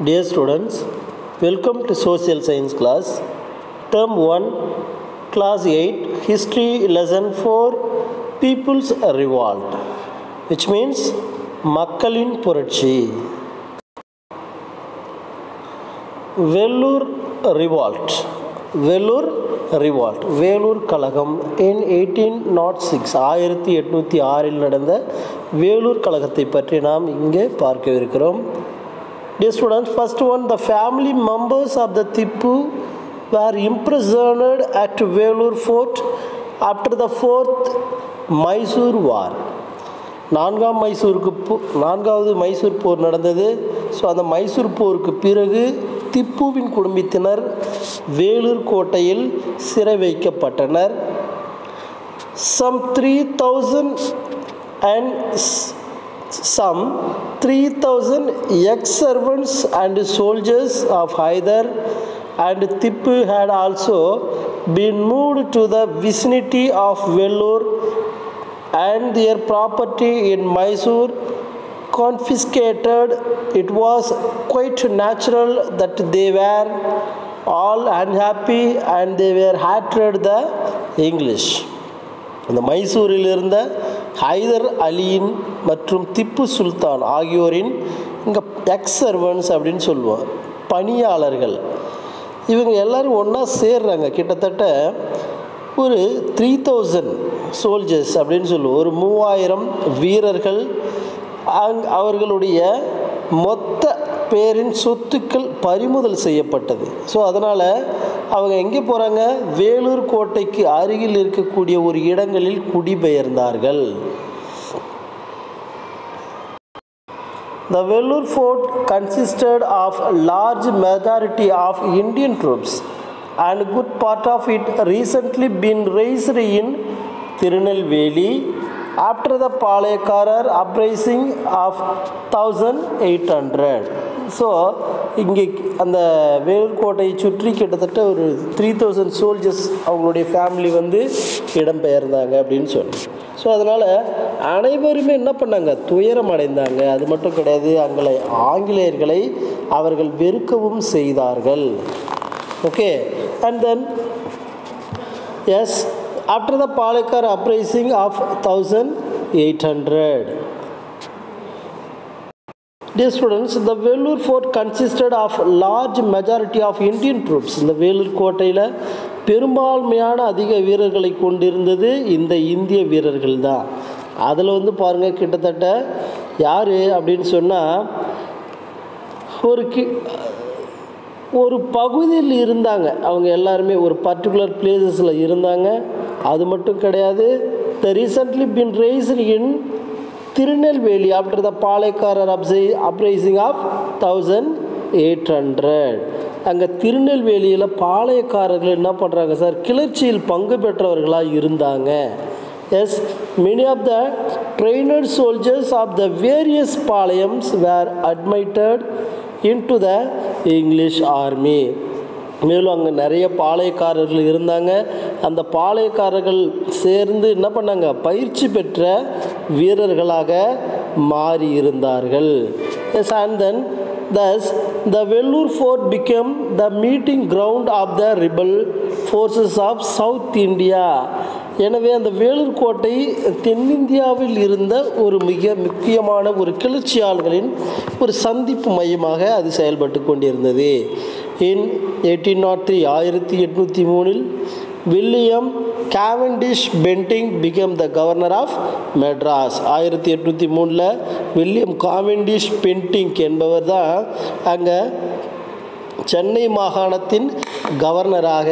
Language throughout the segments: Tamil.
Dear students, welcome to Social Science class, Term 1, Class 8, History Lesson 4, People's Revolt, which means Makkalin Puratchi. Vellur Revolt. Vellore Kazhagam in 1806 1806 நடந்த வேலூர் கழகத்தை பற்றி நாம் இங்கே பார்க்க இருக்கிறோம். Dear students, first one, the family members of the Tipu were imprisoned at Vellore Fort after the 4th Mysore War. நான்காவது மைசூர் போர் நடந்தது. ஸோ அந்த மைசூர் போருக்கு பிறகு திப்புவின் குடும்பத்தினர் வேலூர் கோட்டையில் சிறை வைக்கப்பட்டனர். Some 3,000 ex-servants and soldiers of Hyder and Tipu had also been moved to the vicinity of Vellore and their property in Mysore confiscated. It was quite natural that they were all unhappy and they were hated the English. இந்த மைசூரில் இருந்த ஹைதர் அலியின் மற்றும் திப்பு சுல்தான் ஆகியோரின் இங்கே எக்ஸ் சர்வன்ஸ் அப்படின்னு சொல்லுவோம், பணியாளர்கள். இவங்க எல்லோரும் ஒன்றா சேர்றாங்க. கிட்டத்தட்ட ஒரு 3,000 சோல்ஜர்ஸ் அப்படின்னு சொல்லுவோம், ஒரு 3000 வீரர்கள். அவர்களுடைய மொத்த பேரின் சொத்துக்கள் பறிமுதல் செய்யப்பட்டது. ஸோ அதனால் அவங்க எங்கே போகிறாங்க? வேலூர் கோட்டைக்கு அருகில் இருக்கக்கூடிய ஒரு இடங்களில் குடிபெயர்ந்தார்கள். The Vellore fort consisted of a large majority of Indian troops and a good part of it recently been raised in Tirunelveli after the Palekarar uprising of 1800. So இங்கே அந்த வேலூர் கோட்டையை சுற்றி கிட்டத்தட்ட ஒரு 3,000 சோல்ஜர்ஸ் அவங்களுடைய ஃபேமிலி இடம்பெயர்ந்தாங்க அப்படின்னு சொல்லி. ஸோ அதனால் அனைவருமே என்ன பண்ணாங்க? துயரம் அடைந்தாங்க. அது மட்டும் கிடையாது, ஆங்கிலேயர்களை அவர்கள் வெறுக்கவும் செய்தார்கள். Okay, and then yes after the Palekar uprising of 1800. Dear students, the Vellore fort consisted of large majority of Indian troops. இந்த வேலூர் கோட்டையில் பெரும்பான்மையான அதிக வீரர்களை கொண்டிருந்தது இந்த இந்திய வீரர்கள் தான். அதில் பாருங்கள், கிட்டத்தட்ட யார் அப்படின்னு சொன்னால் ஒரு பகுதியில் இருந்தாங்க. அவங்க எல்லாருமே ஒரு பர்டிகுலர் பிளேசஸில் இருந்தாங்க. அது மட்டும் கிடையாது, த ரீசன்ட்லி பின் raised in Tirunelveli after the Palaiyakkarar uprising of 1800. அங்கே திருநெல்வேலியில் பாளையக்காரர்கள் என்ன பண்ணுறாங்க சார்? கிளர்ச்சியில் பங்கு பெற்றவர்களாக இருந்தாங்க. Yes, many of the trained soldiers of the various palayams were admitted into the English army. மேலும் அங்கே நிறைய பாளையக்காரர்கள் இருந்தாங்க. அந்த பாளையக்காரர்கள் சேர்ந்து என்ன பண்ணாங்க? பயிற்சி பெற்ற வீரர்களாக மாறி இருந்தார்கள். Yes, and then thus the Vellore fort became the meeting ground of the rebel forces of South India. எனவே அந்த வேலூர் கோட்டை தென்னிந்தியாவில் இருந்த ஒரு மிக முக்கியமான ஒரு கிளர்ச்சியாளர்களின் ஒரு சந்திப்பு மையமாக அது செயல்பட்டு கொண்டிருந்தது. In 1803 1803 William Cavendish Bentinck became the governor of Madras. 1803 William Cavendish Bentinck என்பவர் தான் அங்கே சென்னை மாகாணத்தின் கவர்னராக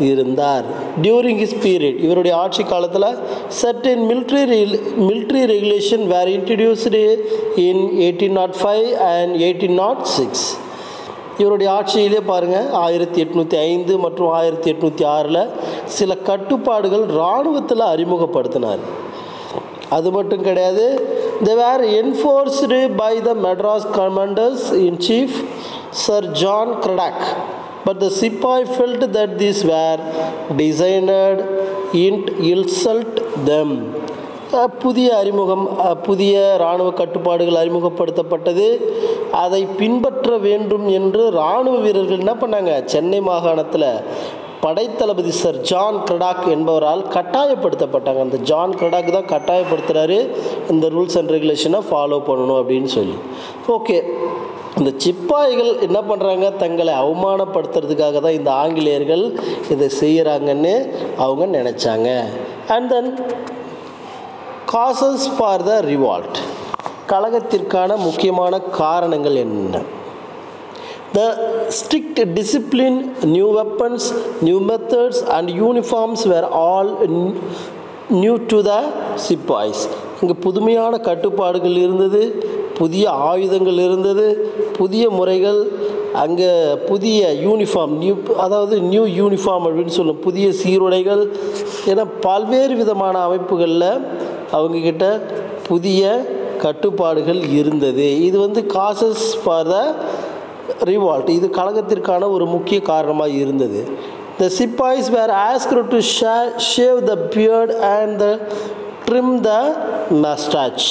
இருந்தார். டியூரிங் ஹிஸ் பீரியட், இவருடைய ஆட்சி காலத்தில் certain military regulation were introduced in 1805 and 1806. இவருடைய ஆட்சியிலே பாருங்கள், 1805 மற்றும் 1806 சில கட்டுப்பாடுகள் இராணுவத்தில் அறிமுகப்படுத்தினார். அது மட்டும் கிடையாது, they were enforced by the Madras commanders in chief Sir John Craddock, but the Sipai felt that these were designed to insult them. புதிய இராணுவ கட்டுப்பாடுகள் அறிமுகப்படுத்தப்பட்டது. அதை பின்பற்ற வேண்டும் என்று இராணுவ வீரர்கள் என்ன பண்ணாங்க, சென்னை மாகாணத்தில் படைத்தளபதி சர் ஜான் கிரடாக் என்பவரால் கட்டாயப்படுத்தப்பட்டாங்க. அந்த ஜான் கிரடாக் தான் கட்டாயப்படுத்துகிறாரு இந்த ரூல்ஸ் அண்ட் ரெகுலேஷனை ஃபாலோ பண்ணணும் அப்படின்னு சொல்லி. ஓகே, இந்த சிப்பாய்கள் என்ன பண்ணுறாங்க, தங்களை அவமானப்படுத்துறதுக்காக தான் இந்த ஆங்கிலேயர்கள் இதை செய்கிறாங்கன்னு அவங்க நினச்சாங்க. And then causes for the revolt, கலகத்திற்கான முக்கியமான காரணங்கள் என்ன? The strict discipline, new weapons, new methods and uniforms were all new to the sepoys. இங்கே புதுமையான கட்டுப்பாடுகள் இருந்தது, புதிய ஆயுதங்கள் இருந்தது, புதிய முறைகள், அங்கே புதிய யூனிஃபார்ம், நியூ யூனிஃபார்ம் அப்படின்னு சொல்லும், புதிய சீருடைகள் என பல்வேறு விதமான அமைப்புகளில் அவங்கக்கிட்ட புதிய கட்டுப்பாடுகள் இருந்தது. இது காசஸ் ஃபார் த ரிவால்ட், இது கலகத்திற்கான ஒரு முக்கிய காரணமாக இருந்தது. The sepoys were asked to shave the beard and trim the mustache.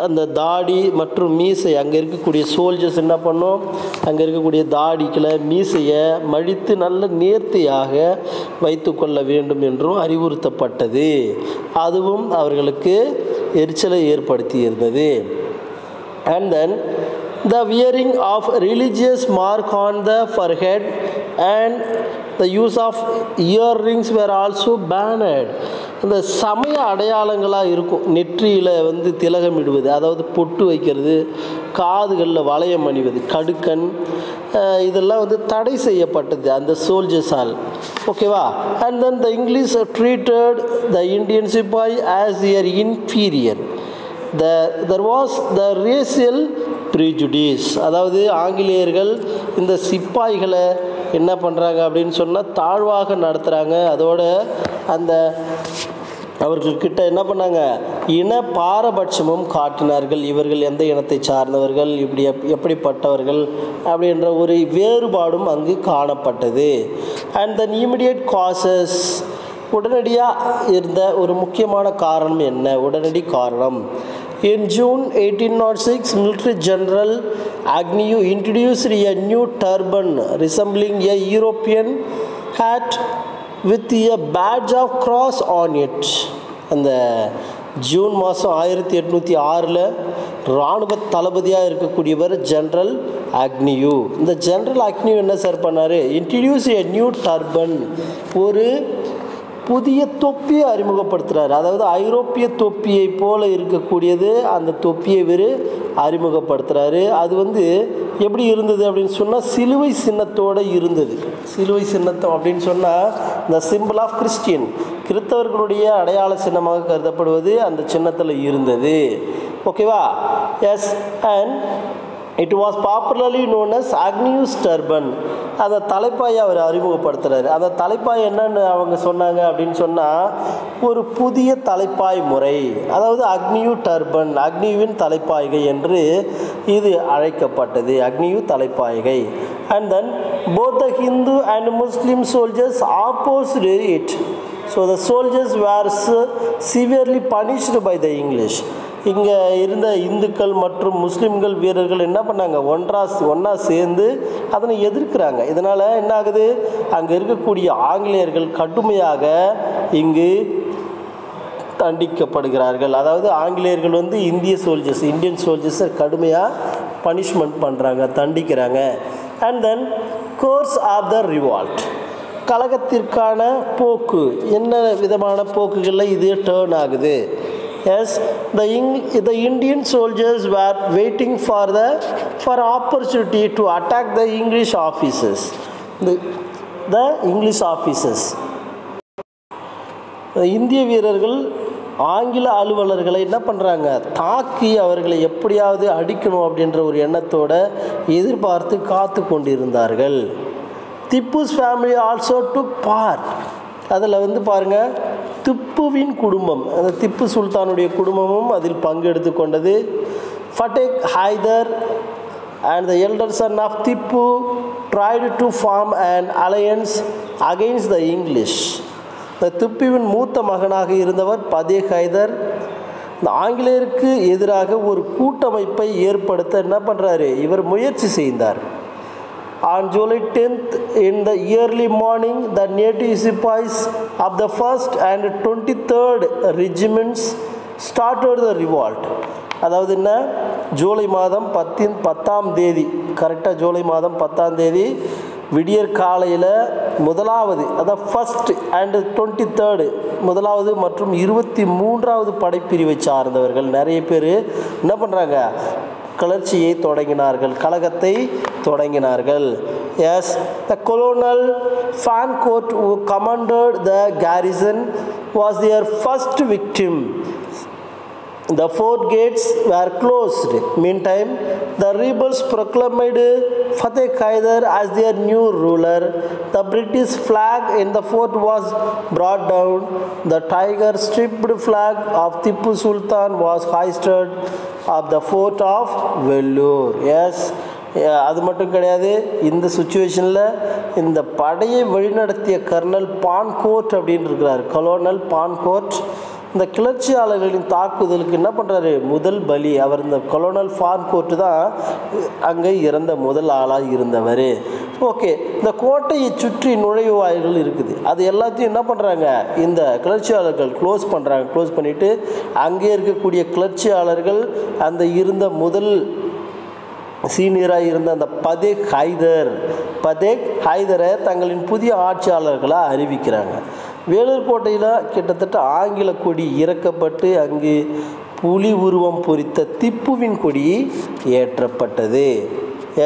அந்த தாடி மற்றும் மீசை, அங்கே இருக்கக்கூடிய சோல்ஜர்ஸ் என்ன பண்ணோம், அங்கே இருக்கக்கூடிய தாடிகளை மீசையை மடித்து நல்ல நேர்த்தியாக வைத்து கொள்ள வேண்டும் என்றும் அறிவுறுத்தப்பட்டது. அதுவும் அவர்களுக்கு எரிச்சலை ஏற்படுத்தி இருந்தது. And then the wearing of religious mark on the forehead and the use of earrings were also banned. இந்த சமய அடையாளங்களாக இருக்கும், நெற்றியில் திலகமிடுவது, அதாவது பொட்டு வைக்கிறது, காதுகளில் வளையம் அணிவது, கடுக்கன், இதெல்லாம் தடை செய்யப்பட்டது அந்த சோல்ஜர்ஸால். ஓகேவா? And then the English treated the Indian sepoy as their inferior. there was the racial prejudice, அதாவது ஆங்கிலேயர்கள் இந்த சிப்பாய்களை என்ன பண்ணுறாங்க அப்படின்னு சொன்னால் தாழ்வாக நடத்துகிறாங்க. அதோட அந்த அவர்கள்கிட்ட என்ன பண்ணாங்க, இன பாரபட்சமும் காட்டினார்கள். இவர்கள் எந்த இனத்தை சார்ந்தவர்கள், இப்படி எப்படிப்பட்டவர்கள் அப்படின்ற ஒரு வேறுபாடும் அங்கு காணப்பட்டது. அண்ட் தென் இமிடியேட் காசஸ், உடனடியாக இருந்த ஒரு முக்கியமான காரணம் என்ன? உடனடி காரணம், in June 1806 military general Agnew introduced a new turban resembling a European hat with a badge of cross on it. அந்த ஜூன் மாதம் 1806 இராணுவ தளபதியாக இருக்கக்கூடியவர் ஜென்ரல் அக்னியூ. இந்த ஜென்ரல் அக்னியூ என்ன சார் பண்ணார், இன்ட்ரடியூஸ் எ நியூ டர்பன், ஒரு புதிய தொப்பியை அறிமுகப்படுத்துகிறார். அதாவது ஐரோப்பிய தொப்பியை போல் இருக்கக்கூடியது அந்த தொப்பியை இவர் அறிமுகப்படுத்துகிறாரு. அது எப்படி இருந்தது அப்படின்னு சொன்னால் சிலுவை சின்னத்தோடு இருந்தது. சிலுவை சின்னத்தம் அப்படின்னு சொன்னால் இந்த சிம்பிள் ஆஃப் கிறிஸ்டியன், கிறிஸ்தவர்களுடைய அடையாள சின்னமாக கருதப்படுவது அந்த சின்னத்தில் இருந்தது. ஓகேவா? Yes. And it was popularly known as Agnew's turban. அந்த தலைப்பாயை அவர் அறிமுகப்படுத்துகிறார். அந்த தலைப்பாய் என்னன்னு அவங்க சொன்னாங்க அப்படின்னு சொன்னால் ஒரு புதிய தலைப்பாய் முறை, அதாவது அக்னியூ டர்பன், அக்னியூவின் தலைப்பாய்கை என்று இது அழைக்கப்பட்டது, அக்னியூ தலைப்பாய்கை. And then both the Hindu and Muslim soldiers opposed it. So the soldiers were severely punished by the English. இங்கே இருந்த இந்துக்கள் மற்றும் முஸ்லீம்கள் வீரர்கள் என்ன பண்ணாங்க, ஒன்றா சேர்ந்து அதனை எதிர்க்கிறாங்க. இதனால் என்ன ஆகுது, அங்கே இருக்கக்கூடிய ஆங்கிலேயர்கள் கடுமையாக இங்கு தண்டிக்கப்படுகிறார்கள். அதாவது ஆங்கிலேயர்கள் இந்தியன் சோல்ஜர்ஸை கடுமையாக பனிஷ்மெண்ட் பண்ணுறாங்க, தண்டிக்கிறாங்க. And then course of the revolt, கலகத்திற்கான போக்கு, என்ன விதமான போக்குகளில் இது டேர்ன் ஆகுது. Yes, the Indian soldiers were waiting for opportunity to attack the English officers. The English officers. இந்திய வீரர்கள் ஆங்கில அலுவலர்களை என்ன பண்ணுறாங்க, தாக்கி அவர்களை எப்படியாவது அடிக்கணும் அப்படின்ற ஒரு எண்ணத்தோடு எதிர்பார்த்து காத்து கொண்டிருந்தார்கள். திப்புஸ் ஃபேமிலி ஆல்சோ டுக் பார்ட். அதில் பாருங்கள், திப்புவின் குடும்பம், அந்த திப்பு சுல்தானுடைய குடும்பமும் அதில் பங்கெடுத்து கொண்டது. ஃபட்டேக் Hyder and the elder son of Tippu tried to form an alliance against the English. திப்புவின் மூத்த மகனாக இருந்தவர் பதேக் ஹைதர் இந்த ஆங்கிலேயருக்கு எதிராக ஒரு கூட்டமைப்பை ஏற்படுத்த என்ன பண்ணுறாரு, இவர் முயற்சி செய்தார். On July 10th, in the early morning, the native sepoys of the 1st and 23rd regiments started the revolt. அதாவது என்ன, ஜூலை மாதம் 10ஆம் தேதி, கரெக்டாக ஜூலை மாதம் 10ஆம் தேதி விடியற் காலையில் முதலாவது, அதாவது 1st and 23rd முதலாவது மற்றும் 23வது படைப்பிரிவை சார்ந்தவர்கள் நிறைய பேர் என்ன பண்ணுறாங்க, கிளர்ச்சியை தொடங்கினார்கள், கழகத்தை தொடங்கினார்கள். Yes, the colonel Fancourt who commanded the garrison was their first victim. The fort gates were closed. Meantime, the rebels proclaimed Fateh Haider as their new ruler. The British flag in the fort was brought down. The tiger-striped flag of Tipu Sultan was hoisted of the fort of Vellore. Yes, அது மட்டும் கிடையாது. இந்த சுச்சுவேஷனில் இந்த படையை வழிநடத்திய கர்னல் பான்கோர்ட் அப்படின்னு இருக்கிறார், கலோனல் பான்கோர்ட். இந்த கிளர்ச்சியாளர்களின் தாக்குதலுக்கு என்ன பண்ணுறாரு, முதல் பலி அவர். இந்த கொலோனல் பான்கோர்ட் தான் அங்கே இறந்த முதல் ஆளாக இருந்தவர். ஓகே, இந்த கோட்டையை சுற்றி நுழைவு வாயில்கள் இருக்குது, அது எல்லாத்தையும் என்ன பண்ணுறாங்க, இந்த கிளர்ச்சியாளர்கள் க்ளோஸ் பண்ணுறாங்க. க்ளோஸ் பண்ணிவிட்டு அங்கே இருக்கக்கூடிய கிளர்ச்சியாளர்கள் அந்த இருந்த முதல் சீனியராக இருந்த அந்த பதேக் ஹைதரை தங்களின் புதிய ஆட்சியாளர்களாக அறிவிக்கிறாங்க. வேலூர் கோட்டையில் கிட்டத்தட்ட ஆங்கில கொடி இறக்கப்பட்டு அங்கு புலி உருவம் பொறித்த திப்புவின் கொடி ஏற்றப்பட்டது.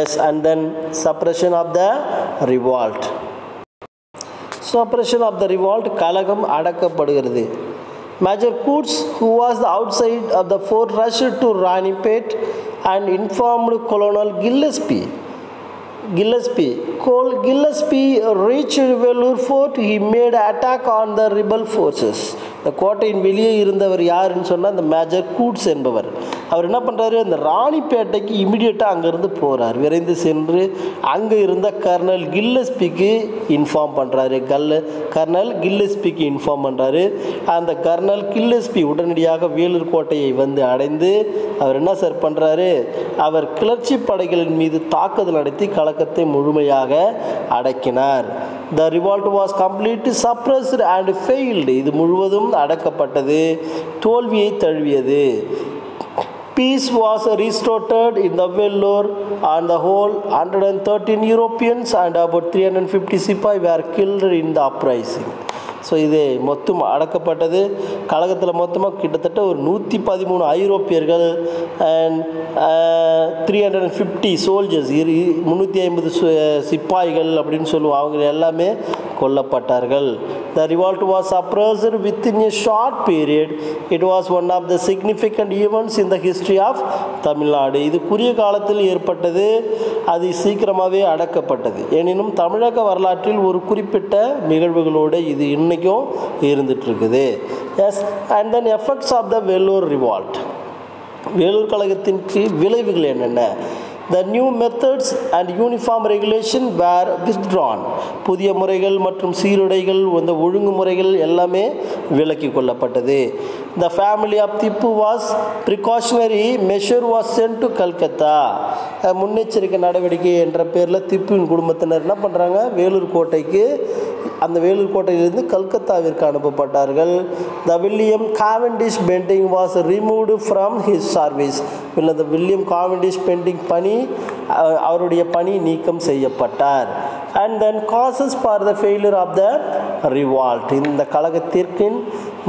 Yes, and then suppression of the revolt. Suppression of the revolt, கலகம் அடக்கப்படுகிறது. Major Coates, who was outside of the fort, rushed to Ranipet and informed Colonel Gillespie. Gillespie reached Vellore fort. He made attack on the rebel forces. இந்த கோட்டையின் வெளியே இருந்தவர் யாருன்னு சொன்னால் இந்த மேஜர் கூட்ஸ் என்பவர். அவர் என்ன பண்ணுறாரு, இந்த ராணிப்பேட்டைக்கு இமிடியேட்டாக அங்கேருந்து போகிறார். விரைந்து சென்று அங்கே இருந்த கர்னல் கில்லஸ்பிக்கு இன்ஃபார்ம் பண்ணுறாரு. கர்னல் கில்லஸ்பிக்கு இன்ஃபார்ம் பண்ணுறாரு. அந்த கர்னல் கில்லஸ்பி உடனடியாக வேலூர் கோட்டையை வந்து அடைந்து அவர் என்ன சார் பண்ணுறாரு, அவர் கிளர்ச்சி படைகளின் மீது தாக்குதல் நடத்தி கலக்கத்தை முழுமையாக அடக்கினார். The revolt was completely suppressed and failed. இது முழுவதும் அடக்கப்பட்டது, தோல்வியை தழுவியது. Peace was restored in the Vellore. On the whole, 113 Europeans and about 350 Sipai were killed in the uprising. So இது மொத்தம் அடக்கப்பட்டது. கழகத்தில் மொத்தமாக கிட்டத்தட்ட ஒரு 113 ஐரோப்பியர்கள் அண்ட் 350 சோல்ஜர்ஸ், 350 சிப்பாய்கள் அப்படின்னு சொல்லுவோம், அவங்க எல்லாமே கொல்லப்பட்டார்கள். The revolt was suppressed within a short period. It was one of the significant events in the history of Tamil Nadu. இது குறுகிய காலத்தில் ஏற்பட்டது, அது சீக்கிரமாகவே அடக்கப்பட்டது. எனினும் தமிழக வரலாற்றில் ஒரு குறிப்பிட்ட நிகழ்வுகளோடு இது இன்னைக்கும் இருந்துட்டு இருக்குது. Yes, and then effects of the Vellore revolt. Vellore கழகத்தின் விளைவுகள் என்னென்ன? The new methods and uniform regulation were withdrawn. புதிய முறைகள் மற்றும் சீருடைகள், இந்த ஒழுங்குமுறைகள் எல்லாமே விலக்கி கொள்ளப்பட்டது. The family of Tipu was precautionary measure was sent to Calcutta. முன்னெச்சரிக்கை நடவடிக்கை என்ற பேரில் திப்புவின் குடும்பத்தினர் என்ன பண்ணுறாங்க, வேலூர் கோட்டைக்கு, அந்த Vellore கோட்டையிலிருந்து கல்கத்தாவிற்கு அனுப்பப்பட்டார்கள். The William Cavendish Bentinck was removed from his service. இந்த வில்லியம் காவெண்டிஷ் பெண்டிங் அவருடைய பணி நீக்கம் செய்யப்பட்டார். And then causes for the failure of the revolt. இந்த கழகத்திற்கின்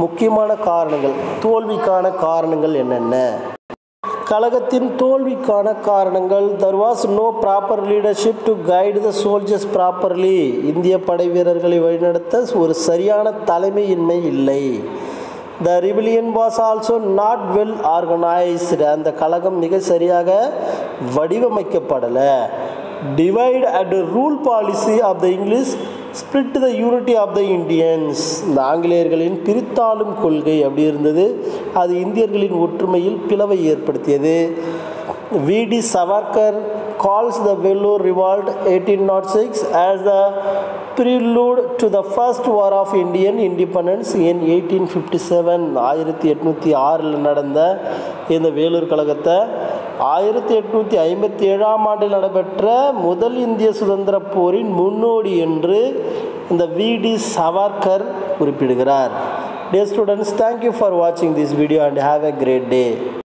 முக்கியமான காரணங்கள், தோல்விக்கான காரணங்கள் என்னென்ன? கழகத்தின் தோல்விக்கான காரணங்கள்: there was no proper leadership to guide the soldiers properly. இந்திய படை வீரர்களை வழிநடத்த ஒரு சரியான தலைமையின்மை இல்லை. The rebellion was also not well organized. அந்த கழகம் மிக சரியாக வடிவமைக்கப்படலை. Divide and rule policy of the English split the unity of the Indians. இந்த ஆங்கிலேயர்களின் பிரித்தாளும் கொள்கை அப்படி இருந்தது, அது இந்தியர்களின் ஒற்றுமையில் பிளவை ஏற்படுத்தியது. V.D. Savarkar calls the Vellore revolt 1806 as the prelude to the first war of Indian independence in 1857. 1806 நடந்த இந்த வேலூர் கழகத்தை 1857ஆம் ஆண்டில் நடைபெற்ற முதல் இந்திய சுதந்திர போரின் முன்னோடி என்று இந்த வி.டி. சாவர்கர் குறிப்பிடுகிறார். Dear students, thank you for watching this video and have a great day.